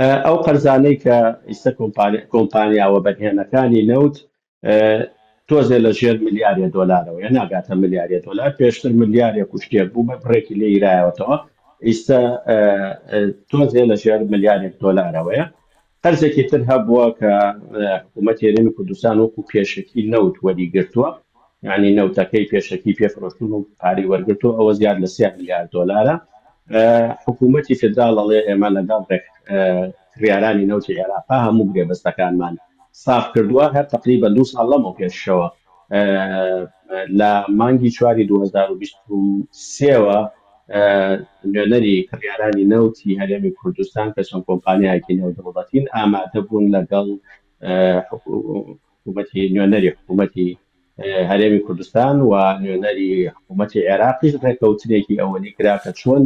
ئەو قەرزانەی کە ئیستا کۆمپانیاوە بەرهێنەکانی نەوت تۆزێ لە ژێر ملیارە دۆلارەوە یا ناگاتە ملیارە دۆلار پێشتر ملیارێک کوشتێک بوو بە بڕێکی لێ ئیرایەوەتەوە ئیستا تۆزێ لە ژێر ملیارێک دۆلارەوەیە قەرزێکی تر هەبووە کە حکوومەتی هەرێمی کوردستان وەکو پێشەکی نەوت وەریگرتووە یعنی نەوتەکەی پێشەکی پێفرۆشتون و پاری وەرگرتووە ئەوە زیاد لە 3 میلیارد دۆلارە حکوومەتی فدرال ئەڵێ ئێمە لەگەڵ کڕیارانی نەوتی عێراقا هەموو گرێبەستەکانمان صاف کردووە هەر تقریبا 2 ساڵ لەمەوە پێشەوە لە مانگی 4 2023ەوە نوێنەری کڕیارانی نەوتی هەرێمی کوردستان کە چەند کۆمپانیایەکی نێودەوڵەتین ئامادە بوون لەگەڵ حکوومەتی نوێنەری حکوومەتی هەرێمی کوردستان و نوێنەری حکوومەتی عێراقیش ڕێکەوتنێکی ئەوەی کرا کە چۆن